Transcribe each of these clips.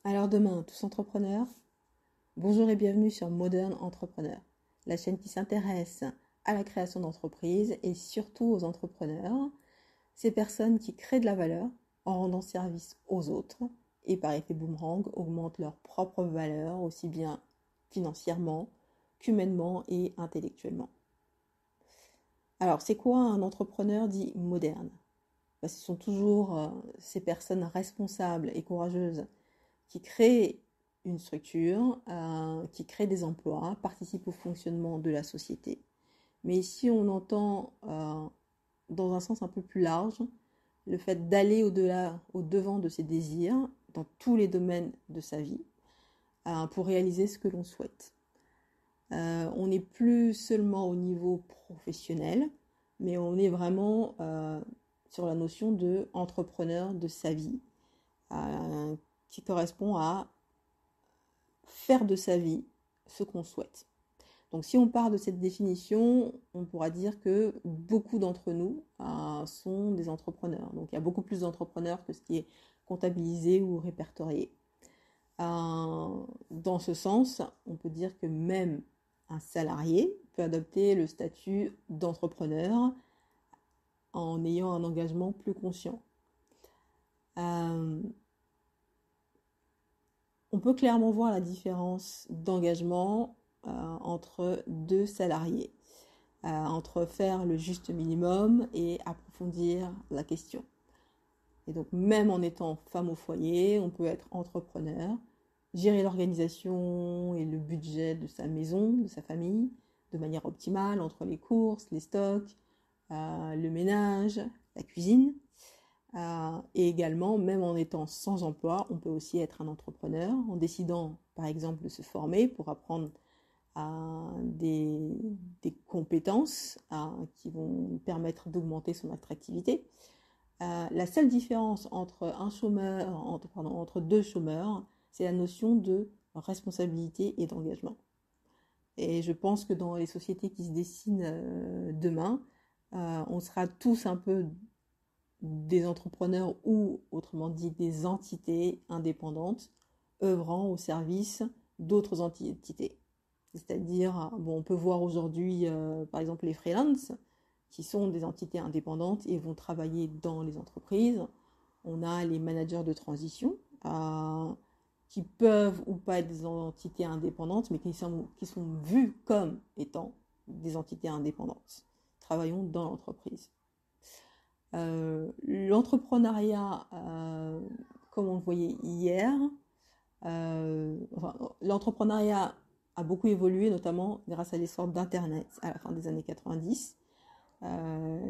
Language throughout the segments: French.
Alors demain, tous entrepreneurs, bonjour et bienvenue sur Modern Entrepreneur, la chaîne qui s'intéresse à la création d'entreprises et surtout aux entrepreneurs, ces personnes qui créent de la valeur en rendant service aux autres et par effet boomerang augmentent leur propre valeur aussi bien financièrement qu'humainement et intellectuellement. Alors c'est quoi un entrepreneur dit moderne ? Ce sont toujours ces personnes responsables et courageuses qui créent une structure, qui crée des emplois, participe au fonctionnement de la société. Mais ici, on entend, dans un sens un peu plus large, le fait d'aller au-delà, au-devant de ses désirs, dans tous les domaines de sa vie, pour réaliser ce que l'on souhaite. On n'est plus seulement au niveau professionnel, mais on est vraiment sur la notion d'entrepreneur de sa vie, qui correspond à faire de sa vie ce qu'on souhaite. Donc si on part de cette définition, on pourra dire que beaucoup d'entre nous sont des entrepreneurs. Donc il y a beaucoup plus d'entrepreneurs que ce qui est comptabilisé ou répertorié. Dans ce sens, on peut dire que même un salarié peut adopter le statut d'entrepreneur en ayant un engagement plus conscient. On peut clairement voir la différence d'engagement entre deux salariés, entre faire le juste minimum et approfondir la question. Et donc même en étant femme au foyer, on peut être entrepreneur, gérer l'organisation et le budget de sa maison, de sa famille, de manière optimale entre les courses, les stocks, le ménage, la cuisine. Et également, même en étant sans emploi, on peut aussi être un entrepreneur en décidant, par exemple, de se former pour apprendre des compétences qui vont permettre d'augmenter son attractivité. La seule différence entre entre deux chômeurs, c'est la notion de responsabilité et d'engagement. Et je pense que dans les sociétés qui se dessinent demain, on sera tous un peu des entrepreneurs ou, autrement dit, des entités indépendantes œuvrant au service d'autres entités. C'est-à-dire, on peut voir aujourd'hui, par exemple, les freelances, qui sont des entités indépendantes et vont travailler dans les entreprises. On a les managers de transition, qui peuvent ou pas être des entités indépendantes, mais qui sont vues comme étant des entités indépendantes, travaillant dans l'entreprise. L'entrepreneuriat, comme on le voyait hier, l'entrepreneuriat a beaucoup évolué, notamment grâce à l'essor d'Internet à la fin des années 90,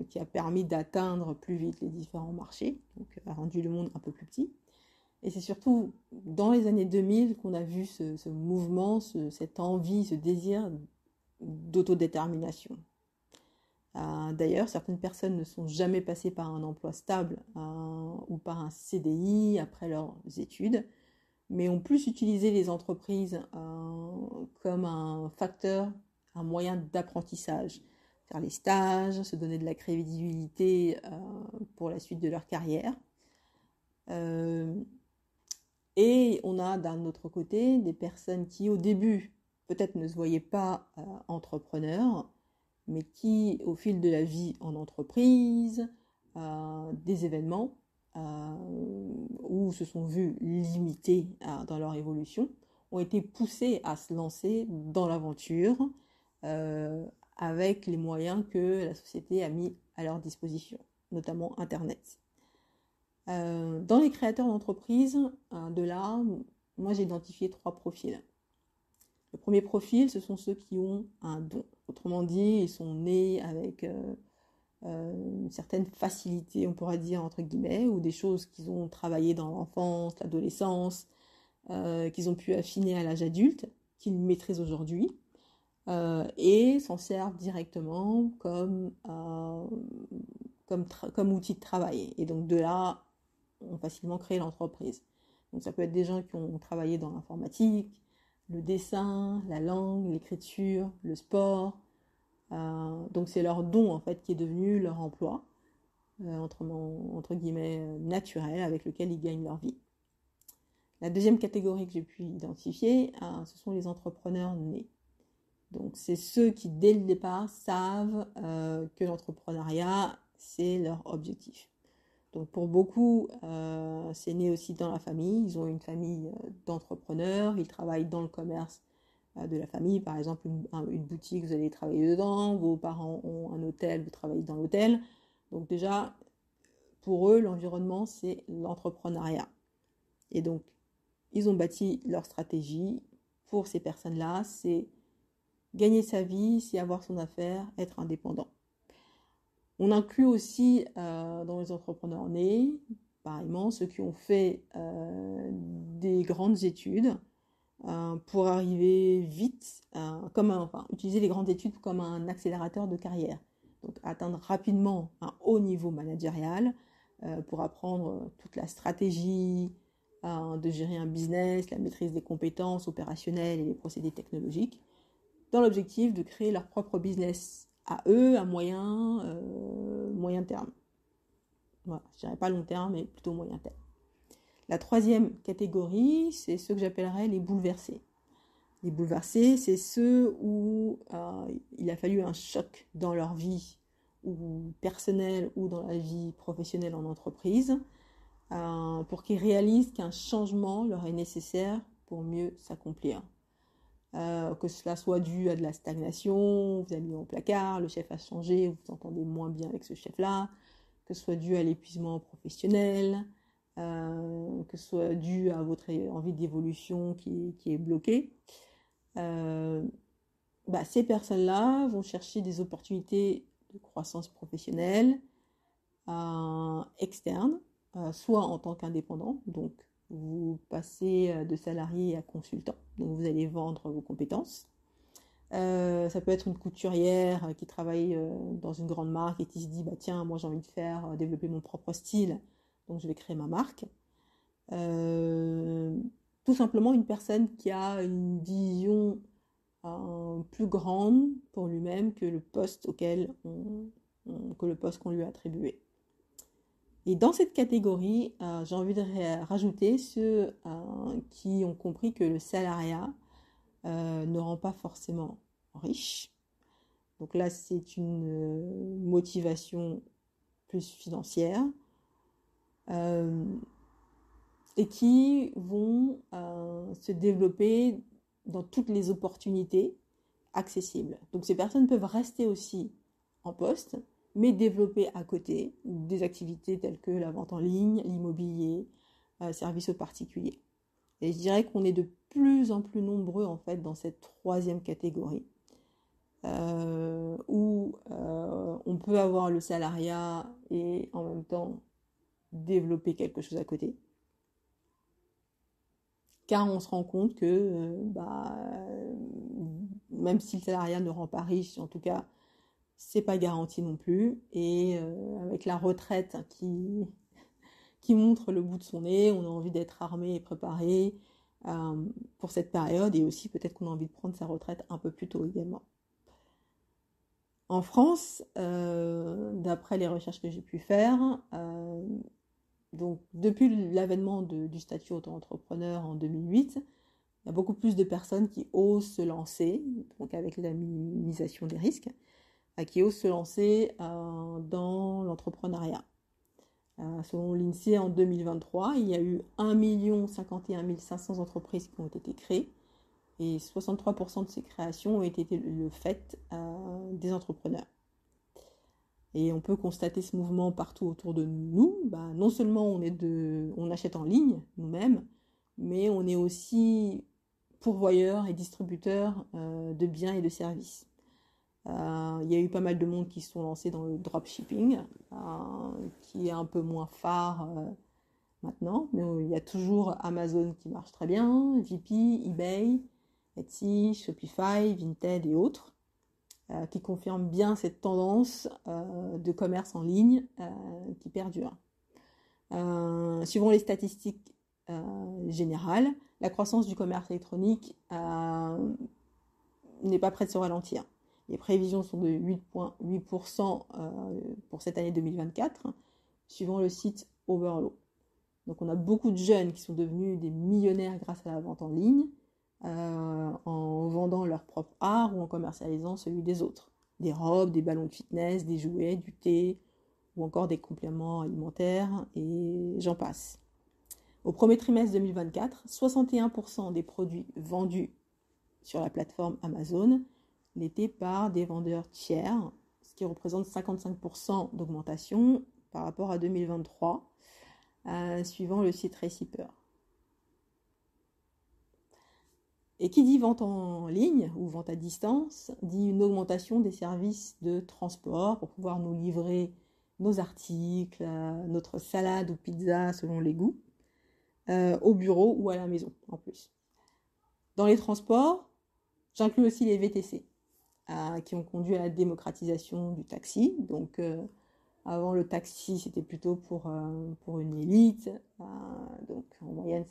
qui a permis d'atteindre plus vite les différents marchés, donc a rendu le monde un peu plus petit. Et c'est surtout dans les années 2000 qu'on a vu ce mouvement, cette envie, ce désir d'autodétermination. D'ailleurs, certaines personnes ne sont jamais passées par un emploi stable ou par un CDI après leurs études, mais ont plus utilisé les entreprises comme un facteur, un moyen d'apprentissage. Faire les stages, se donner de la crédibilité pour la suite de leur carrière. Et on a d'un autre côté des personnes qui au début peut-être ne se voyaient pas entrepreneurs, mais qui au fil de la vie en entreprise, des événements où se sont vus limités dans leur évolution, ont été poussés à se lancer dans l'aventure avec les moyens que la société a mis à leur disposition, notamment Internet. Dans les créateurs d'entreprises, de là, moi j'ai identifié 3 profils. Le premier profil, ce sont ceux qui ont un don. Autrement dit, ils sont nés avec une certaine facilité, on pourra dire entre guillemets, ou des choses qu'ils ont travaillé dans l'enfance, l'adolescence, qu'ils ont pu affiner à l'âge adulte, qu'ils maîtrisent aujourd'hui, et s'en servent directement comme outil de travail. Et donc de là, on facilement créé l'entreprise. Donc ça peut être des gens qui ont travaillé dans l'informatique, le dessin, la langue, l'écriture, le sport. Donc c'est leur don en fait qui est devenu leur emploi, entre guillemets naturel, avec lequel ils gagnent leur vie. La deuxième catégorie que j'ai pu identifier, ce sont les entrepreneurs nés. Donc, c'est ceux qui, dès le départ, savent que l'entrepreneuriat, c'est leur objectif. Donc, pour beaucoup, c'est né aussi dans la famille. Ils ont une famille d'entrepreneurs, ils travaillent dans le commerce de la famille. Par exemple, une boutique, vous allez travailler dedans, vos parents ont un hôtel, vous travaillez dans l'hôtel. Donc déjà, pour eux, l'environnement, c'est l'entrepreneuriat. Et donc, ils ont bâti leur stratégie pour ces personnes-là, c'est gagner sa vie, c'est avoir son affaire, être indépendant. On inclut aussi dans les entrepreneurs nés, pareillement, ceux qui ont fait des grandes études pour arriver vite, utiliser les grandes études comme un accélérateur de carrière. Donc atteindre rapidement un haut niveau managérial pour apprendre toute la stratégie de gérer un business, la maîtrise des compétences opérationnelles et les procédés technologiques, dans l'objectif de créer leur propre business à eux à moyen terme. Voilà, je dirais pas long terme, mais plutôt moyen terme. La troisième catégorie, c'est ceux que j'appellerais les bouleversés. Les bouleversés, c'est ceux où il a fallu un choc dans leur vie ou personnelle ou dans la vie professionnelle en entreprise pour qu'ils réalisent qu'un changement leur est nécessaire pour mieux s'accomplir. Que cela soit dû à de la stagnation, vous avez mis au placard, le chef a changé, vous vous entendez moins bien avec ce chef-là, que ce soit dû à l'épuisement professionnel, que ce soit dû à votre envie d'évolution qui est bloquée. Ces personnes-là vont chercher des opportunités de croissance professionnelle externes, soit en tant qu'indépendant, donc vous passez de salarié à consultant, donc vous allez vendre vos compétences. Ça peut être une couturière qui travaille dans une grande marque et qui se dit tiens, moi j'ai envie de développer mon propre style, donc je vais créer ma marque. Tout simplement une personne qui a une vision plus grande pour lui-même que le poste qu'on lui a attribué. Et dans cette catégorie, j'ai envie de rajouter ceux qui ont compris que le salariat ne rend pas forcément riche. Donc là, c'est une motivation plus financière. Et qui vont se développer dans toutes les opportunités accessibles. Donc ces personnes peuvent rester aussi en poste, mais développer à côté des activités telles que la vente en ligne, l'immobilier, services aux particuliers. Et je dirais qu'on est de plus en plus nombreux en fait dans cette troisième catégorie, où on peut avoir le salariat et en même temps développer quelque chose à côté. Car on se rend compte que même si le salariat ne rend pas riche, en tout cas, c'est pas garanti non plus. Et avec la retraite qui montre le bout de son nez, on a envie d'être armé et préparé pour cette période, et aussi peut-être qu'on a envie de prendre sa retraite un peu plus tôt également. En France, d'après les recherches que j'ai pu faire, donc, depuis l'avènement du statut auto-entrepreneur en 2008, il y a beaucoup plus de personnes qui osent se lancer, donc avec la minimisation des risques, qui osent se lancer dans l'entrepreneuriat. Selon l'INSEE, en 2023, il y a eu 1 051 500 entreprises qui ont été créées, et 63% de ces créations ont été le fait des entrepreneurs. Et on peut constater ce mouvement partout autour de nous. Non seulement on achète en ligne nous-mêmes, mais on est aussi pourvoyeur et distributeur de biens et de services. Il y a eu pas mal de monde qui se sont lancés dans le dropshipping, qui est un peu moins phare maintenant, mais il y a toujours Amazon qui marche très bien, Vip, eBay, Etsy, Shopify, Vinted et autres, qui confirme bien cette tendance de commerce en ligne qui perdure. Suivant les statistiques générales, la croissance du commerce électronique n'est pas près de se ralentir. Les prévisions sont de 8,8% pour cette année 2024, suivant le site Overlow. Donc on a beaucoup de jeunes qui sont devenus des millionnaires grâce à la vente en ligne, en vendant leur propre art ou en commercialisant celui des autres. Des robes, des ballons de fitness, des jouets, du thé ou encore des compléments alimentaires et j'en passe. Au premier trimestre 2024, 61% des produits vendus sur la plateforme Amazon l'étaient par des vendeurs tiers, ce qui représente 55% d'augmentation par rapport à 2023, suivant le site Recipeur. Et qui dit vente en ligne ou vente à distance, dit une augmentation des services de transport pour pouvoir nous livrer nos articles, notre salade ou pizza selon les goûts, au bureau ou à la maison en plus. Dans les transports, j'inclus aussi les VTC, qui ont conduit à la démocratisation du taxi. Donc, avant, le taxi, c'était plutôt pour une élite. Donc, en moyenne,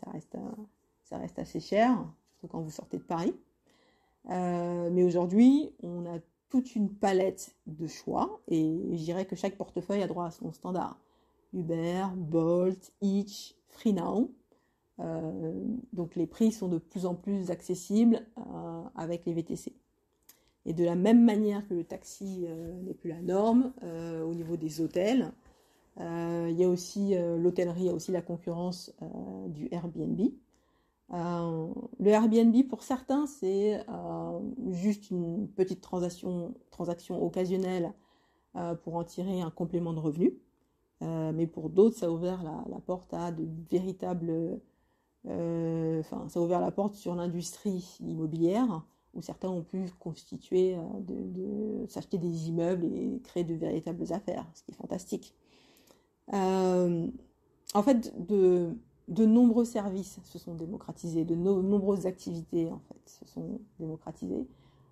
ça reste assez cher, surtout quand vous sortez de Paris. Mais aujourd'hui, on a toute une palette de choix et je dirais que chaque portefeuille a droit à son standard. Uber, Bolt, Hitch, FreeNow. Donc les prix sont de plus en plus accessibles avec les VTC. Et de la même manière que le taxi n'est plus la norme, au niveau des hôtels, il y a aussi l'hôtellerie, il y a aussi la concurrence du Airbnb. Le Airbnb, pour certains, c'est juste une petite transaction occasionnelle pour en tirer un complément de revenu. Mais pour d'autres, ça a ouvert la porte à de véritables... ça a ouvert la porte sur l'industrie immobilière, où certains ont pu constituer, s'acheter des immeubles et créer de véritables affaires, ce qui est fantastique. En fait, de nombreux services se sont démocratisés, de nombreuses activités en fait se sont démocratisées.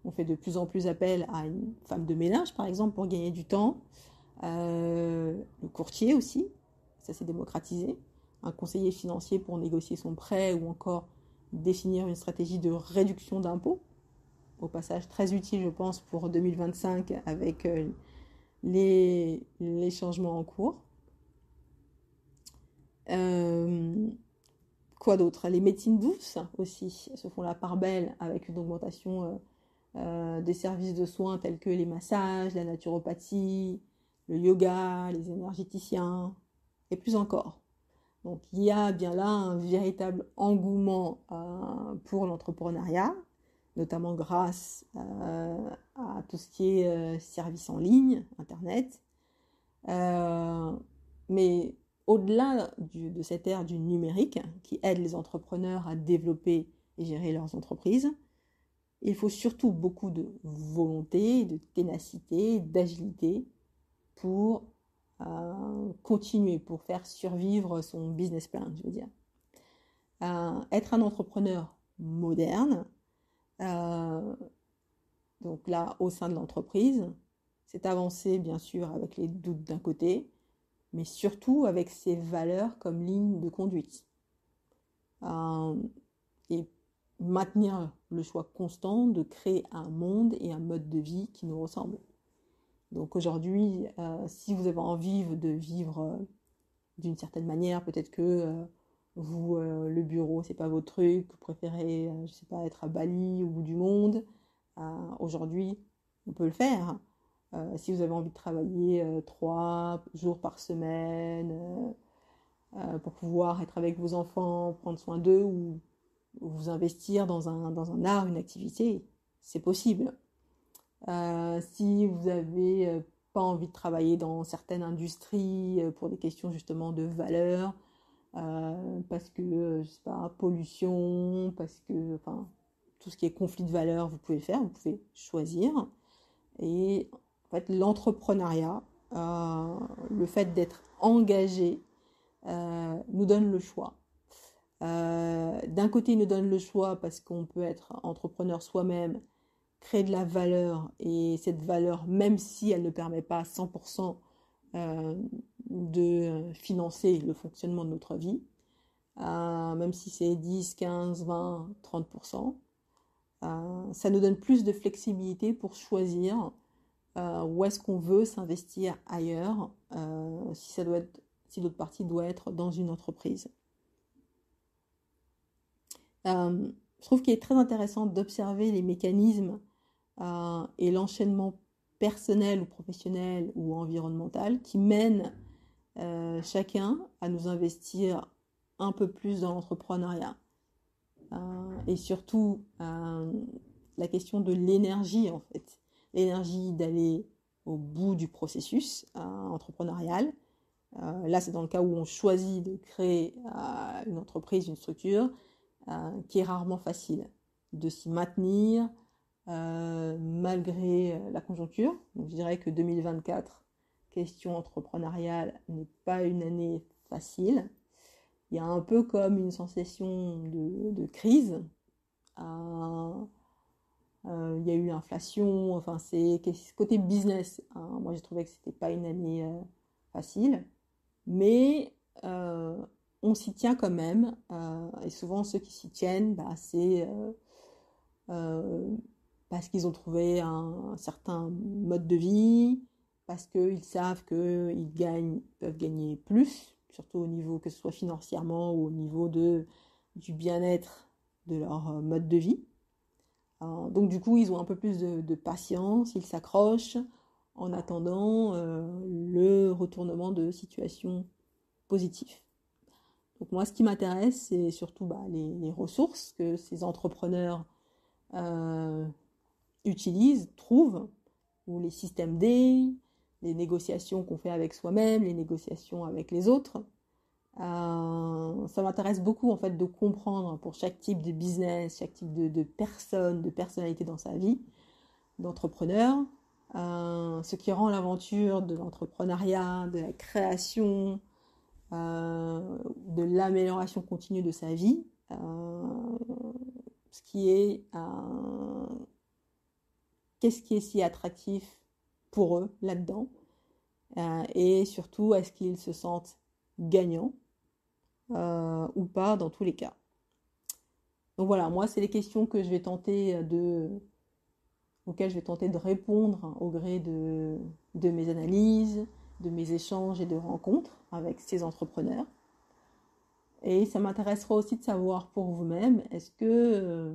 On fait de plus en plus appel à une femme de ménage, par exemple, pour gagner du temps. Le courtier aussi, ça s'est démocratisé. Un conseiller financier pour négocier son prêt ou encore définir une stratégie de réduction d'impôts. Au passage, très utile, je pense, pour 2025 avec les changements en cours. Quoi d'autre? Les médecines douces aussi se font la part belle avec une augmentation des services de soins tels que les massages, la naturopathie, le yoga, les énergéticiens et plus encore. Donc il y a bien là un véritable engouement pour l'entrepreneuriat, notamment grâce à tout ce qui est services en ligne, Internet. Mais au-delà de cette ère du numérique qui aide les entrepreneurs à développer et gérer leurs entreprises, il faut surtout beaucoup de volonté, de ténacité, d'agilité pour continuer, pour faire survivre son business plan, je veux dire. Être un entrepreneur moderne, donc là, au sein de l'entreprise, c'est avancer, bien sûr, avec les doutes d'un côté, mais surtout avec ses valeurs comme ligne de conduite. Et maintenir le choix constant de créer un monde et un mode de vie qui nous ressemblent. Donc aujourd'hui, si vous avez envie de vivre d'une certaine manière, peut-être que vous, le bureau, c'est pas votre truc, vous préférez, je sais pas, être à Bali, au bout du monde, aujourd'hui, on peut le faire. Si vous avez envie de travailler 3 jours par semaine pour pouvoir être avec vos enfants, prendre soin d'eux ou vous investir dans un art, une activité, c'est possible. Si vous n'avez pas envie de travailler dans certaines industries pour des questions justement de valeur, parce que, je sais pas, pollution, parce que, enfin, tout ce qui est conflit de valeurs, vous pouvez le faire, vous pouvez choisir. Et en fait, l'entrepreneuriat, le fait d'être engagé, nous donne le choix. D'un côté, il nous donne le choix parce qu'on peut être entrepreneur soi-même, créer de la valeur, et cette valeur, même si elle ne permet pas à 100% de financer le fonctionnement de notre vie, même si c'est 10, 15, 20, 30%, ça nous donne plus de flexibilité pour choisir où est-ce qu'on veut s'investir ailleurs, si ça doit être si l'autre partie doit être dans une entreprise. Je trouve qu'il est très intéressant d'observer les mécanismes et l'enchaînement personnel ou professionnel ou environnemental qui mènent chacun à nous investir un peu plus dans l'entrepreneuriat. Et surtout, la question de l'énergie, en fait. L'énergie d'aller au bout du processus entrepreneurial. Là, c'est dans le cas où on choisit de créer une entreprise, une structure, qui est rarement facile de s'y maintenir malgré la conjoncture. Donc, je dirais que 2024, question entrepreneuriale, n'est pas une année facile. Il y a un peu comme une sensation de crise. Il y a eu l'inflation, enfin c'est côté business. Moi, j'ai trouvé que c'était pas une année facile, mais on s'y tient quand même. Et souvent, ceux qui s'y tiennent, c'est parce qu'ils ont trouvé un certain mode de vie, parce qu'ils savent qu'ils peuvent gagner plus, surtout au niveau que ce soit financièrement ou au niveau du bien-être de leur mode de vie. Donc du coup, ils ont un peu plus de patience, ils s'accrochent en attendant le retournement de situation positive. Donc moi, ce qui m'intéresse, c'est surtout les ressources que ces entrepreneurs utilisent, trouvent, ou les systèmes D, les négociations qu'on fait avec soi-même, les négociations avec les autres. Ça m'intéresse beaucoup en fait de comprendre pour chaque type de business, chaque type de personne, de personnalité dans sa vie, d'entrepreneur, ce qui rend l'aventure de l'entrepreneuriat, de la création, de l'amélioration continue de sa vie, qu'est-ce qui est si attractif pour eux là-dedans, et surtout est-ce qu'ils se sentent gagnants ou pas dans tous les cas. Donc voilà, moi c'est les questions que je vais tenter auxquelles je vais tenter de répondre au gré de mes analyses, de mes échanges et de rencontres avec ces entrepreneurs. Et ça m'intéressera aussi de savoir pour vous-même, est-ce que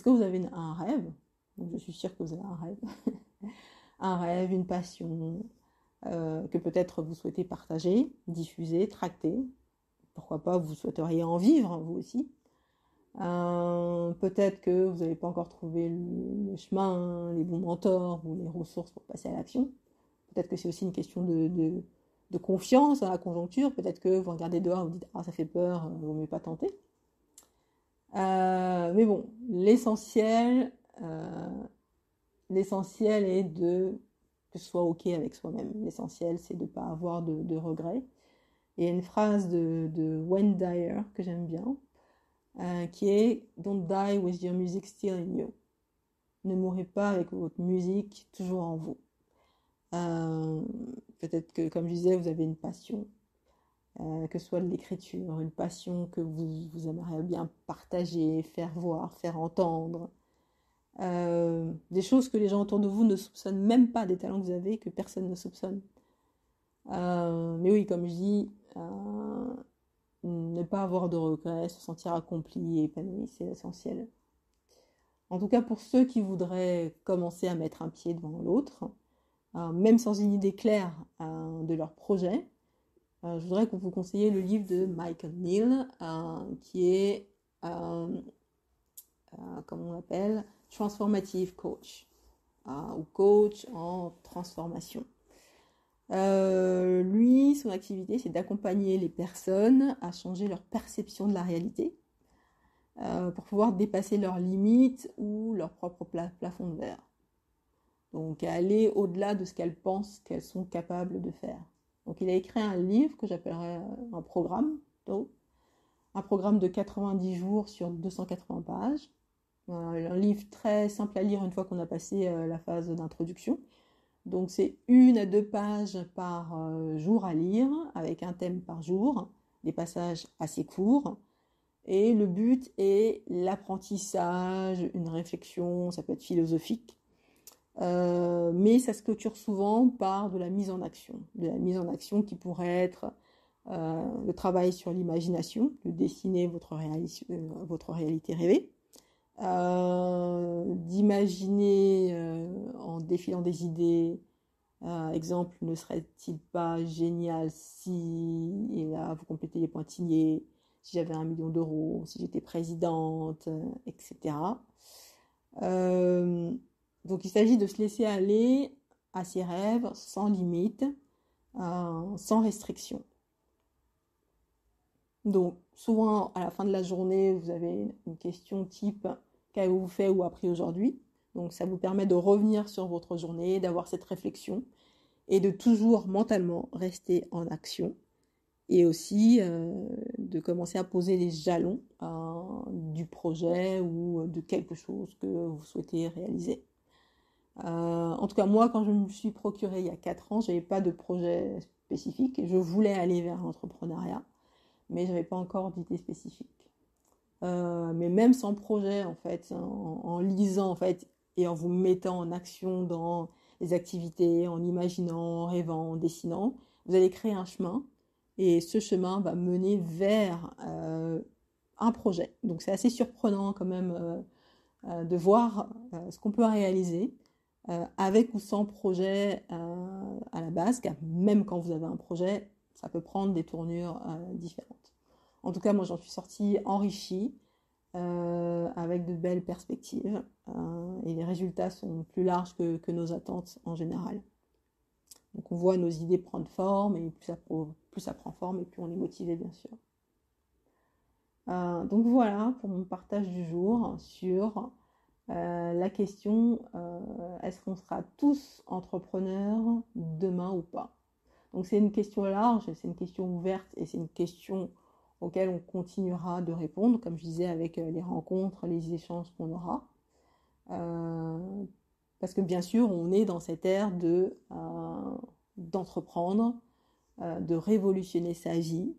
vous avez un rêve? Donc je suis sûre que vous avez un rêve. Un rêve, une passion, que peut-être vous souhaitez partager, diffuser, tracter. Pourquoi pas, vous souhaiteriez en vivre, vous aussi. Peut-être que vous n'avez pas encore trouvé le chemin, les bons mentors ou les ressources pour passer à l'action. Peut-être que c'est aussi une question de confiance dans la conjoncture. Peut-être que vous regardez dehors et vous dites « Ah, ça fait peur, il ne vaut mieux pas tenter ». Mais bon, l'essentiel est que ce soit OK avec soi-même. L'essentiel, c'est de ne pas avoir de regrets. Il y a une phrase de Wayne Dyer que j'aime bien, qui est « Don't die with your music still in you ». Ne mourrez pas avec votre musique toujours en vous. Peut-être que, comme je disais, vous avez une passion, que ce soit de l'écriture, une passion que vous aimeriez bien partager, faire voir, faire entendre. Des choses que les gens autour de vous ne soupçonnent même pas, des talents que vous avez que personne ne soupçonne. Mais oui, comme je dis, ne pas avoir de regrets, se sentir accompli et épanoui, c'est essentiel. En tout cas, pour ceux qui voudraient commencer à mettre un pied devant l'autre, même sans une idée claire de leur projet, je voudrais vous conseiller le livre de Michael Neill, qui est, comment on l'appelle, Transformative Coach, ou coach en transformation. Lui, son activité, c'est d'accompagner les personnes à changer leur perception de la réalité pour pouvoir dépasser leurs limites ou leur propre plafond de verre. Donc, aller au-delà de ce qu'elles pensent qu'elles sont capables de faire. Donc, il a écrit un livre que j'appellerais un programme de 90 jours sur 280 pages. Un livre très simple à lire une fois qu'on a passé la phase d'introduction. Donc, c'est 1 à 2 pages par jour à lire, avec un thème par jour, des passages assez courts. Et le but est l'apprentissage, une réflexion, ça peut être philosophique, mais ça se clôture souvent par de la mise en action qui pourrait être le travail sur l'imagination, de dessiner votre réalité rêvée, d'imaginer en défilant des idées. Exemple, ne serait-il pas génial si, et là vous complétez les pointillés, si j'avais 1 million d'euros, si j'étais présidente, etc. Donc il s'agit de se laisser aller à ses rêves sans limite, sans restriction. Donc souvent à la fin de la journée, vous avez une question type « Qu'avez-vous fait ou appris aujourd'hui ?» Donc ça vous permet de revenir sur votre journée, d'avoir cette réflexion et de toujours mentalement rester en action. Et aussi de commencer à poser les jalons du projet ou de quelque chose que vous souhaitez réaliser. En tout cas, moi, quand je me suis procuré il y a 4 ans, je n'avais pas de projet spécifique. Je voulais aller vers l'entrepreneuriat, mais je n'avais pas encore d'idée spécifique. Mais même sans projet, en fait, en lisant en fait, et en vous mettant en action dans les activités, en imaginant, en rêvant, en dessinant, vous allez créer un chemin. Et ce chemin va mener vers un projet. Donc c'est assez surprenant quand même de voir ce qu'on peut réaliser avec ou sans projet à la base, car même quand vous avez un projet, ça peut prendre des tournures différentes. En tout cas, moi j'en suis sortie enrichie, avec de belles perspectives, et les résultats sont plus larges que nos attentes en général. Donc on voit nos idées prendre forme, et plus ça prend forme, et plus on est motivé, bien sûr. Donc voilà pour mon partage du jour sur la question est-ce qu'on sera tous entrepreneurs demain ou pas? Donc c'est une question large, c'est une question ouverte, et c'est une question auquel on continuera de répondre, comme je disais, avec les rencontres, les échanges qu'on aura. Parce que bien sûr, on est dans cette ère d'entreprendre, de révolutionner sa vie,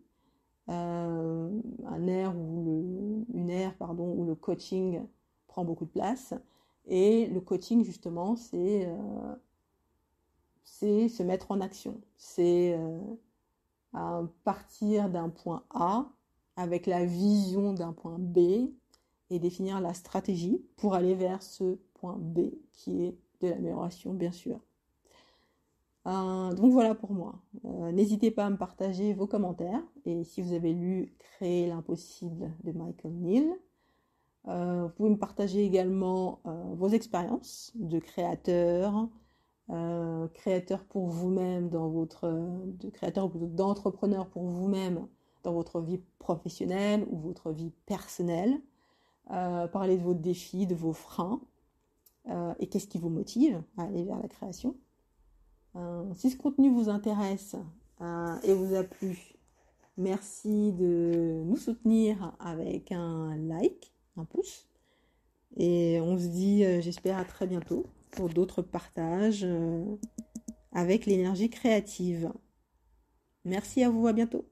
une ère où le coaching prend beaucoup de place. Et le coaching, justement, c'est se mettre en action. C'est partir d'un point A avec la vision d'un point B et définir la stratégie pour aller vers ce point B qui est de l'amélioration, bien sûr. Donc voilà pour moi. N'hésitez pas à me partager vos commentaires, et si vous avez lu Créer l'impossible de Michael Neill, vous pouvez me partager également vos expériences de créateur pour vous-même créateur ou plutôt d'entrepreneur pour vous-même dans votre vie professionnelle ou votre vie personnelle. Parler de vos défis, de vos freins, et qu'est-ce qui vous motive à aller vers la création. Si ce contenu vous intéresse et vous a plu, merci de nous soutenir avec un like, un pouce. Et on se dit, j'espère, à très bientôt pour d'autres partages avec l'énergie créative. Merci à vous, à bientôt.